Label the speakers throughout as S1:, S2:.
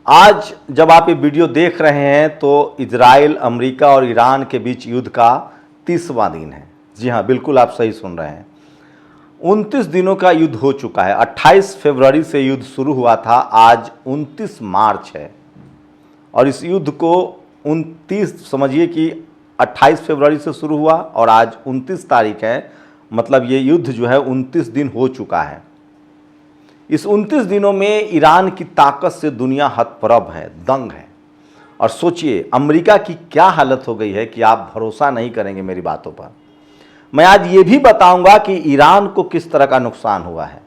S1: आज जब आप ये वीडियो देख रहे हैं तो इजराइल, अमेरिका और ईरान के बीच युद्ध का 30वां दिन है। जी हाँ, बिल्कुल आप सही सुन रहे हैं। 29 दिनों का युद्ध हो चुका है। 28 फरवरी से युद्ध शुरू हुआ था, आज 29 मार्च है और इस युद्ध को 29 समझिए कि 28 फरवरी से शुरू हुआ और आज 29 तारीख है। मतलब ये युद्ध जो है 29 दिन हो चुका है। इस 29 दिनों में ईरान की ताकत से दुनिया हतप्रभ है, दंग है। और सोचिए अमेरिका की क्या हालत हो गई है कि आप भरोसा नहीं करेंगे मेरी बातों पर। मैं आज ये भी बताऊंगा कि ईरान को किस तरह का नुकसान हुआ है।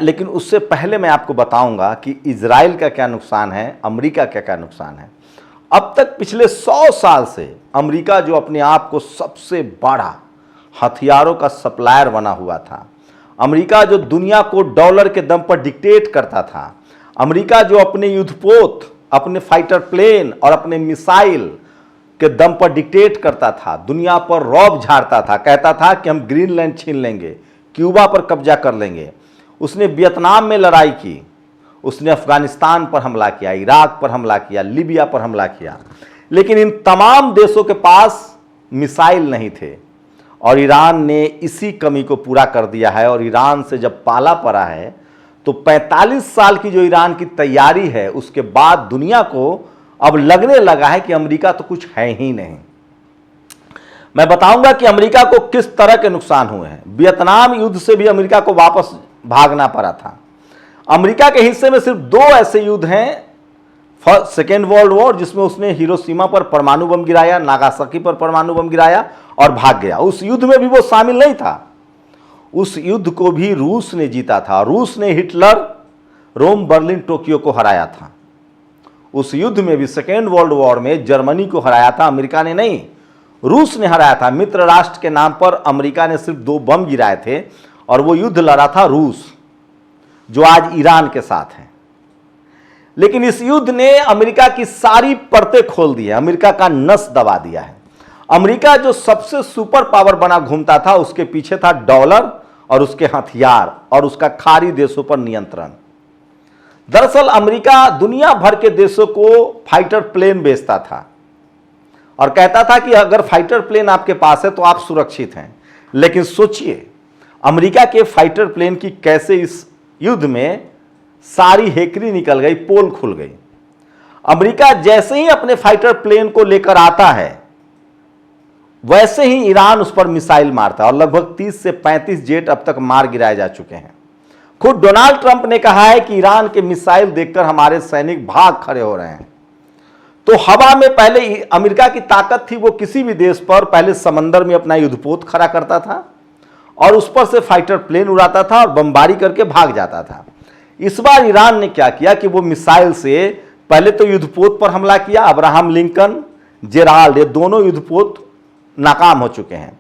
S1: लेकिन उससे पहले मैं आपको बताऊंगा कि इजराइल का क्या नुकसान है, अमेरिका का क्या नुकसान है। अब तक पिछले 100 साल से अमेरिका जो अपने आप को सबसे बड़ा हथियारों का सप्लायर बना हुआ था, अमेरिका जो दुनिया को डॉलर के दम पर डिक्टेट करता था, अमेरिका जो अपने युद्धपोत, अपने फाइटर प्लेन और अपने मिसाइल के दम पर डिक्टेट करता था, दुनिया पर रौब झाड़ता था, कहता था कि हम ग्रीनलैंड छीन लेंगे, क्यूबा पर कब्जा कर लेंगे। उसने वियतनाम में लड़ाई की, उसने अफगानिस्तान पर हमला किया, इराक पर हमला किया, लीबिया पर हमला किया। लेकिन इन तमाम देशों के पास मिसाइल नहीं थे और ईरान ने इसी कमी को पूरा कर दिया है। और ईरान से जब पाला पड़ा है तो 45 साल की जो ईरान की तैयारी है, उसके बाद दुनिया को अब लगने लगा है कि अमेरिका तो कुछ है ही नहीं। मैं बताऊंगा कि अमेरिका को किस तरह के नुकसान हुए हैं। वियतनाम युद्ध से भी अमेरिका को वापस भागना पड़ा था। अमेरिका के हिस्से में सिर्फ 2 ऐसे युद्ध हैं, सेकेंड वर्ल्ड वॉर जिसमें उसने हिरोशिमा पर परमाणु बम गिराया, नागासाकी पर परमाणु बम गिराया और भाग गया। उस युद्ध में भी वो शामिल नहीं था। उस युद्ध को भी रूस ने जीता था। रूस ने हिटलर, रोम, बर्लिन, टोक्यो को हराया था। उस युद्ध में भी सेकेंड वर्ल्ड वॉर में जर्मनी को हराया था, अमेरिका ने नहीं, रूस ने हराया था। मित्र राष्ट्र के नाम पर अमेरिका ने सिर्फ 2 बम गिराए थे और वो युद्ध लड़ा था रूस, जो आज ईरान के साथ है। लेकिन इस युद्ध ने अमेरिका की सारी परतें खोल दी है, अमेरिका का नस दबा दिया है। अमेरिका जो सबसे सुपर पावर बना घूमता था, उसके पीछे था डॉलर और उसके हथियार और उसका खाड़ी देशों पर नियंत्रण। दरअसल अमेरिका दुनिया भर के देशों को फाइटर प्लेन बेचता था और कहता था कि अगर फाइटर प्लेन आपके पास है तो आप सुरक्षित हैं। लेकिन सोचिए अमेरिका के फाइटर प्लेन की कैसे इस युद्ध में सारी हेकरी निकल गई, पोल खुल गई। अमेरिका जैसे ही अपने फाइटर प्लेन को लेकर आता है, वैसे ही ईरान उस पर मिसाइल मारता है और लगभग 30 से 35 जेट अब तक मार गिराए जा चुके हैं। खुद डोनाल्ड ट्रंप ने कहा है कि ईरान के मिसाइल देखकर हमारे सैनिक भाग खड़े हो रहे हैं। तो हवा में पहले अमेरिका की ताकत थी, वो किसी भी देश पर पहले समंदर में अपना युद्धपोत खड़ा करता था और उस पर से फाइटर प्लेन उड़ाता था और बमबारी करके भाग जाता था। इस बार ईरान ने क्या किया कि वो मिसाइल से पहले तो युद्धपोत पर हमला किया। अब्राहम लिंकन, जेराल्ड, ये दोनों युद्धपोत नाकाम हो चुके हैं।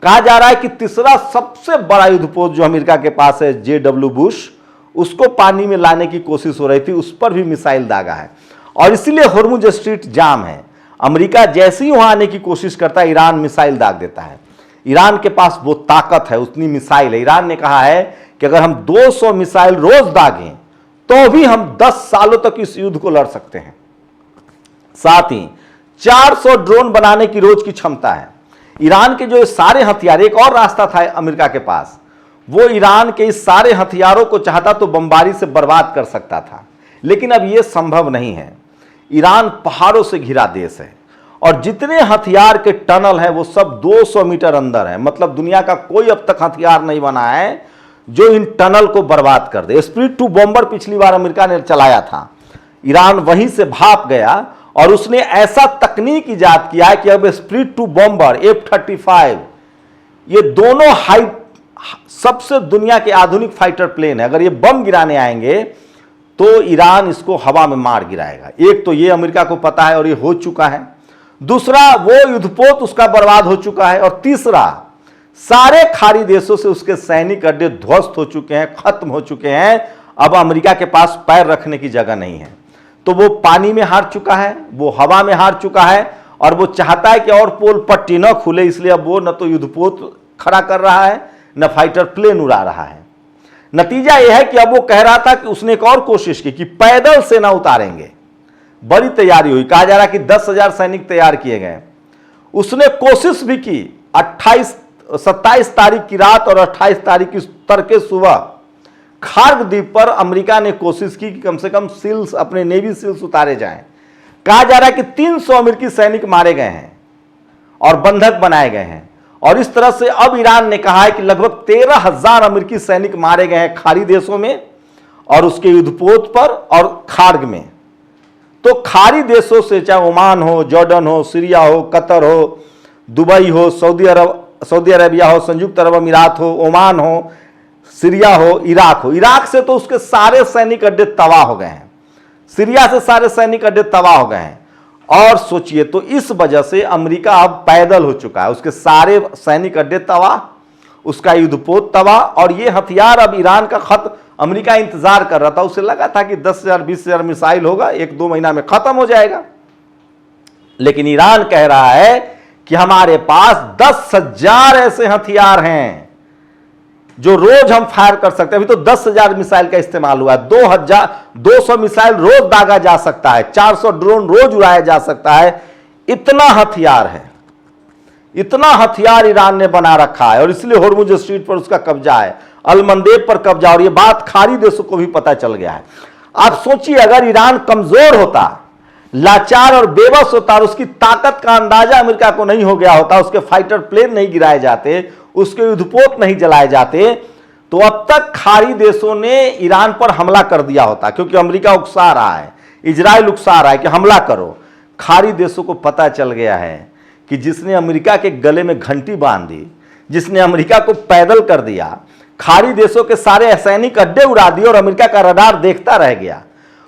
S1: कहा जा रहा है कि तीसरा सबसे बड़ा युद्धपोत जो अमेरिका के पास है, JW बुश, उसको पानी में लाने की कोशिश हो रही थी, उस पर भी मिसाइल दागा है और इसीलिए होर्मुज स्ट्रीट जाम है। अमेरिका जैसे ही वहां आने की कोशिश करता है, ईरान मिसाइल दाग देता है। ईरान के पास वो ताकत है, उतनी मिसाइल है। ईरान ने कहा है कि अगर हम 200 मिसाइल रोज दागें तो भी हम 10 सालों तक इस युद्ध को लड़ सकते हैं। साथ ही 400 ड्रोन बनाने की रोज की क्षमता है। ईरान के जो सारे हथियार, एक और रास्ता था अमेरिका के पास, वो ईरान के इस सारे हथियारों को चाहता तो बमबारी से बर्बाद कर सकता था, लेकिन अब यह संभव नहीं है। ईरान पहाड़ों से घिरा देश है और जितने हथियार के टनल हैं वो सब 200 मीटर अंदर है। मतलब दुनिया का कोई अब तक हथियार नहीं बना है जो इन टनल को बर्बाद कर दे। स्प्लिट 2 बॉम्बर पिछली बार अमेरिका ने चलाया था, ईरान वहीं से भाप गया और उसने ऐसा तकनीक इजाद किया है कि अब स्प्लिट 2 बॉम्बर, F-35, ये दोनों सबसे दुनिया के आधुनिक फाइटर प्लेन है। अगर ये बम गिराने आएंगे तो ईरान इसको हवा में मार गिराएगा। एक तो ये अमेरिका को पता है और ये हो चुका है। दूसरा, वो युद्धपोत उसका बर्बाद हो चुका है और तीसरा, सारे खाड़ी देशों से उसके सैनिक अड्डे ध्वस्त हो चुके हैं, खत्म हो चुके हैं। अब अमेरिका के पास पैर रखने की जगह नहीं है। तो वो पानी में हार चुका है, वो हवा में हार चुका है और वो चाहता है कि और पोल पट्टी न खुले, इसलिए अब वो न तो युद्धपोत खड़ा कर रहा है, न फाइटर प्लेन उड़ा रहा है। नतीजा यह है कि अब वो कह रहा था कि उसने एक और कोशिश की कि पैदल सेना उतारेंगे। बड़ी तैयारी हुई, कहा जा रहा कि 10,000 सैनिक तैयार किए गए। उसने कोशिश भी की। 27 तारीख की रात और 28 तारीख की तड़के सुबह खार्ग द्वीप पर अमेरिका ने कोशिश की कि कम से कम सील्स, अपने नेवी सील्स उतारे जाएं। कहा जा रहा है कि 300 अमेरिकी सैनिक मारे गए हैं और बंधक बनाए गए हैं। और इस तरह से अब ईरान ने कहा है कि लगभग 13,000 अमेरिकी सैनिक मारे गए हैं खाड़ी देशों में और उसके युद्धपोत पर और खार्ग में। तो खाड़ी देशों से, चाहे ओमान हो, जॉर्डन हो, सीरिया हो, कतर हो, दुबई हो, सऊदी अरबिया हो, संयुक्त अरब अमीरात हो, ओमान हो, सीरिया हो, इराक हो, इराक से तो उसके सारे सैनिक अड्डे तबाह हो गए हैं, सीरिया से सारे सैनिक अड्डे तबाह हो गए हैं। और सोचिए, तो इस वजह से अमेरिका अब पैदल हो चुका है, उसके सारे सैनिक अड्डे तबाह, उसका युद्धपोत तबाह। और ये हथियार अब ईरान का खत्म, अमेरिका इंतजार कर रहा था, उसे लगा था कि 10,000 20,000 मिसाइल होगा, 1-2 महीना में खत्म हो जाएगा। लेकिन ईरान कह रहा है कि हमारे पास 10,000 ऐसे हथियार हैं जो रोज हम फायर कर सकते हैं। अभी तो 10,000 मिसाइल का इस्तेमाल हुआ है, 200 मिसाइल रोज दागा जा सकता है, 400 ड्रोन रोज उड़ाया जा सकता है। इतना हथियार है, इतना हथियार ईरान ने बना रखा है। और इसलिए होर्मुज स्ट्रीट पर उसका कब्जा है, अलमंदेब पर कब्जा, और यह बात खाड़ी देशों को भी पता चल गया है। आप सोचिए, अगर ईरान कमजोर होता, लाचार और बेबस होता और उसकी ताकत का अंदाजा अमेरिका को नहीं हो गया होता, उसके फाइटर प्लेन नहीं गिराए जाते, उसके युद्धपोत नहीं जलाए जाते, तो अब तक खाड़ी देशों ने ईरान पर हमला कर दिया होता। क्योंकि अमेरिका उकसा रहा है, इजराइल उकसा रहा है कि हमला करो। खाड़ी देशों को पता चल गया है कि जिसने अमेरिका के गले में घंटी बांध दी, जिसने अमेरिका को पैदल कर दिया, खाड़ी देशों के सारे सैनिक अड्डे उड़ा दिए और अमेरिका का रडार देखता रह गया।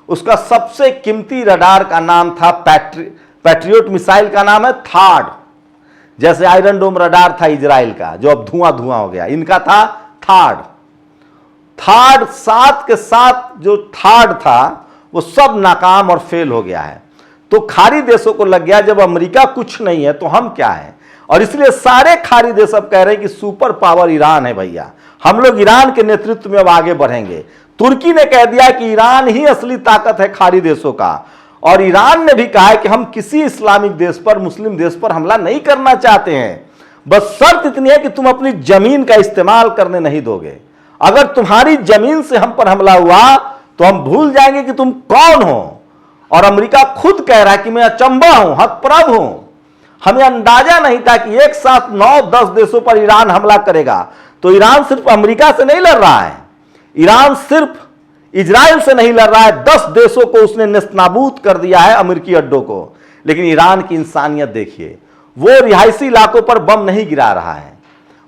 S1: उसका सबसे कीमती रडार का नाम था पैट्रियोट, मिसाइल का नाम है थार्ड। जैसे आयरन डोम रडार था इजराइल का, जो अब धुआं धुआं हो गया, इनका था थार्ड। 7 के 7 जो थार्ड था वो सब नाकाम और फेल हो गया है। तो खाड़ी देशों को लग गया जब अमेरिका कुछ नहीं है तो हम क्या है। और इसलिए सारे खाड़ी देश अब कह रहे हैं कि सुपर पावर ईरान है भैया, हम लोग ईरान के नेतृत्व में अब आगे बढ़ेंगे। तुर्की ने कह दिया कि ईरान ही असली ताकत है खाड़ी देशों का। और ईरान ने भी कहा है कि हम किसी इस्लामिक देश पर, मुस्लिम देश पर हमला नहीं करना चाहते हैं, बस शर्त इतनी है कि तुम अपनी जमीन का इस्तेमाल करने नहीं दोगे। अगर तुम्हारी जमीन से हम पर हमला हुआ तो हम भूल जाएंगे कि तुम कौन हो। और अमेरिका खुद कह रहा है कि मैं अचंभा हूं, हतप्रभ हूं, हमें अंदाजा नहीं था कि एक साथ 9-10 देशों पर ईरान हमला करेगा। तो ईरान सिर्फ अमेरिका से नहीं लड़ रहा है, ईरान सिर्फ इजराइल से नहीं लड़ रहा है, 10 देशों को उसने नेस्तनाबूद कर दिया है, अमेरिकी अड्डों को। लेकिन ईरान की इंसानियत देखिए, वो रिहायशी इलाकों पर बम नहीं गिरा रहा है,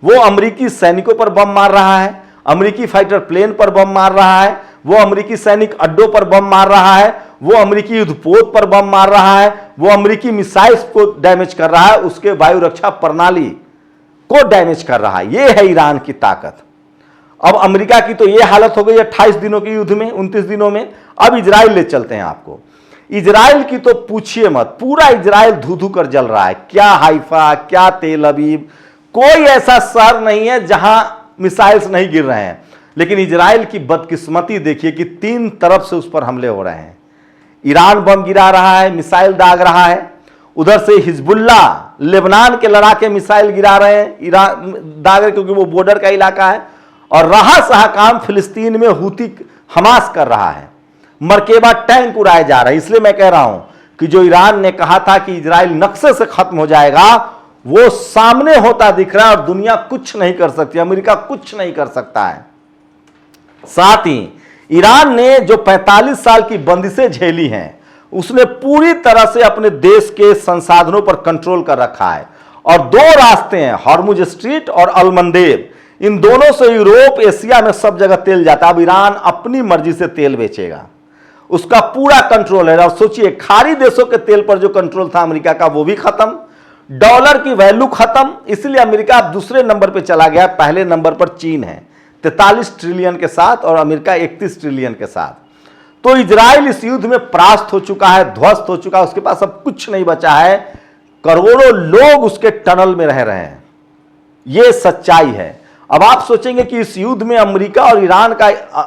S1: वो अमेरिकी सैनिकों पर बम मार रहा है, अमेरिकी फाइटर प्लेन पर बम मार रहा है, वो अमेरिकी सैनिक अड्डों पर बम मार रहा है, वो अमेरिकी युद्धपोत पर बम मार रहा है, वो अमेरिकी मिसाइल्स को डैमेज कर रहा है, उसके वायु रक्षा प्रणाली को डैमेज कर रहा है। ये है ईरान की ताकत। अब अमेरिका की तो ये हालत हो गई 28 दिनों के युद्ध में, 29 दिनों में। अब इजराइल ले चलते हैं आपको। इजराइल की तो पूछिए मत, पूरा इजराइल धू धू कर जल रहा है। क्या हाइफा, क्या तेल अवीव, कोई ऐसा शहर नहीं है जहां मिसाइल्स नहीं गिर रहे हैं। लेकिन इजराइल की बदकिस्मती देखिए कि 3 तरफ से उस पर हमले हो रहे हैं। ईरान बम गिरा रहा है, मिसाइल दाग रहा है, उधर से हिजबुल्ला लेबनान के लड़ाके मिसाइल गिरा रहे हैं, ईरान दाग रहे क्योंकि वो बॉर्डर का इलाका है। और रहा सहा काम फिलिस्तीन में हूती हमास कर रहा है, मरकेबा टैंक उड़ाए जा रहे हैं। इसलिए मैं कह रहा हूं कि जो ईरान ने कहा था कि इजराइल नक्शे से खत्म हो जाएगा, वो सामने होता दिख रहा है और दुनिया कुछ नहीं कर सकती, अमेरिका कुछ नहीं कर सकता है। साथ ही ईरान ने जो 45 साल की बंदिशें झेली हैं, उसने पूरी तरह से अपने देश के संसाधनों पर कंट्रोल कर रखा है। और 2 रास्ते हैं, होर्मुज स्ट्रीट और अलमंदेब, इन दोनों से यूरोप, एशिया में सब जगह तेल जाता है। अब ईरान अपनी मर्जी से तेल बेचेगा, उसका पूरा कंट्रोल है। और सोचिए, खाड़ी देशों के तेल पर जो कंट्रोल था अमेरिका का, वो भी खत्म, डॉलर की वैल्यू खत्म। इसलिए अमेरिका अब दूसरे नंबर पर चला गया, पहले नंबर पर चीन है 43 ट्रिलियन के साथ और अमेरिका 31 ट्रिलियन के साथ। तो इजराइल इस युद्ध में परास्त हो चुका है, ध्वस्त हो चुका है, उसके पास अब कुछ नहीं बचा है। करोड़ों लोग उसके टनल में रह रहे हैं, यह सच्चाई है। अब आप सोचेंगे कि इस युद्ध में अमेरिका और ईरान का,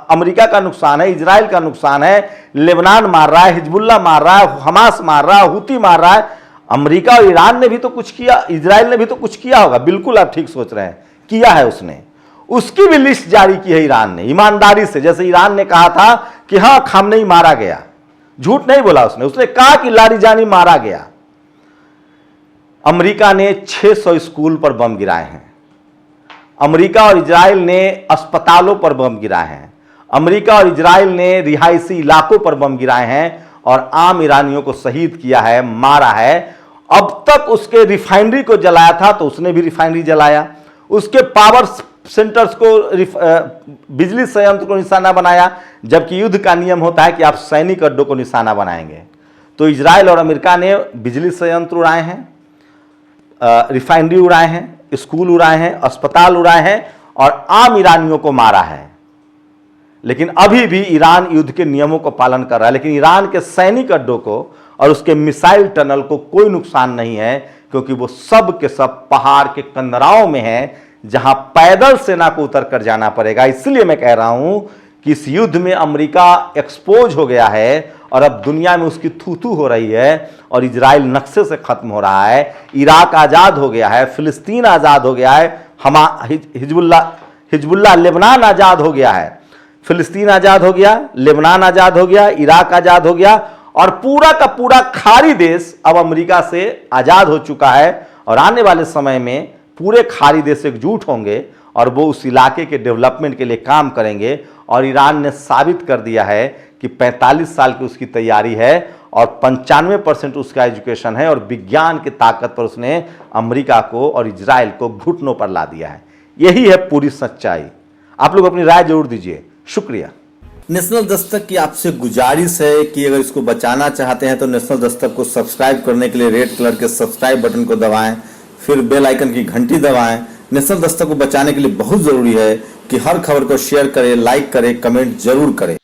S1: अमेरिका का नुकसान है, इजराइल का नुकसान है, लेबनान मार रहा है, हिजबुल्लाह मार रहा है, हमास मार रहा है, हुती मार रहा है। अमेरिका और ईरान ने भी तो कुछ किया, इजराइल ने भी तो कुछ किया होगा। बिल्कुल आप ठीक सोच रहे हैं, किया है उसने। उसकी भी लिस्ट जारी की है ईरान ने, ईमानदारी से। जैसे ईरान ने कहा था कि हाँ खामनेई मारा गया, झूठ नहीं बोला उसने कहा कि लारिजानी मारा गया। अमेरिका ने 600 स्कूल पर बम गिराए हैं। अमेरिका और इजराइल ने अस्पतालों पर बम गिराए हैं। अमेरिका और इजराइल ने रिहायशी इलाकों पर बम गिराए हैं और आम ईरानियों को शहीद किया है, मारा है। अब तक उसके रिफाइनरी को जलाया था तो उसने भी रिफाइनरी जलाया, उसके पावर सेंटर्स को, बिजली संयंत्र को निशाना बनाया, जबकि युद्ध का नियम होता है कि आप सैनिक अड्डों को निशाना बनाएंगे। तो इजराइल और अमेरिका ने बिजली संयंत्र उड़ाए हैं, रिफाइनरी उड़ाए हैं, स्कूल उड़ाए हैं, अस्पताल उड़ाए हैं और आम ईरानियों को मारा है। लेकिन अभी भी ईरान युद्ध के नियमों को पालन कर रहा है। लेकिन ईरान के सैनिक अड्डों को और उसके मिसाइल टनल को कोई नुकसान नहीं है, क्योंकि वो सब के सब पहाड़ के कंदराओं में है, जहां पैदल सेना को उतर कर जाना पड़ेगा। इसलिए मैं कह रहा हूं कि इस युद्ध में अमेरिका एक्सपोज हो गया है और अब दुनिया में उसकी थू-थू हो रही है और इजराइल नक्शे से खत्म हो रहा है। इराक आजाद हो गया है, फिलिस्तीन आजाद हो गया है, हिजबुल्लाह लेबनान आजाद हो गया है, फिलिस्तीन आजाद हो गया, लेबनान आजाद हो गया, इराक आजाद हो गया और पूरा का पूरा खाड़ी देश अब अमेरिका से आजाद हो चुका है। और आने वाले समय में पूरे खाड़ी देश एकजुट होंगे और वो उस इलाके के डेवलपमेंट के लिए काम करेंगे। और ईरान ने साबित कर दिया है कि 45 साल की उसकी तैयारी है और 95% उसका एजुकेशन है और विज्ञान की ताकत पर उसने अमेरिका को और इजराइल को घुटनों पर ला दिया है। यही है पूरी सच्चाई। आप लोग अपनी राय जरूर दीजिए। शुक्रिया।
S2: नेशनल दस्तक की आपसे गुजारिश है कि अगर इसको बचाना चाहते हैं तो नेशनल दस्तक को सब्सक्राइब करने के लिए रेड कलर के सब्सक्राइब बटन को दबाएं, फिर बेल आइकन की घंटी दबाएं। नेशनल दस्तक को बचाने के लिए बहुत जरूरी है कि हर खबर को शेयर करें, लाइक करें, कमेंट जरूर करें।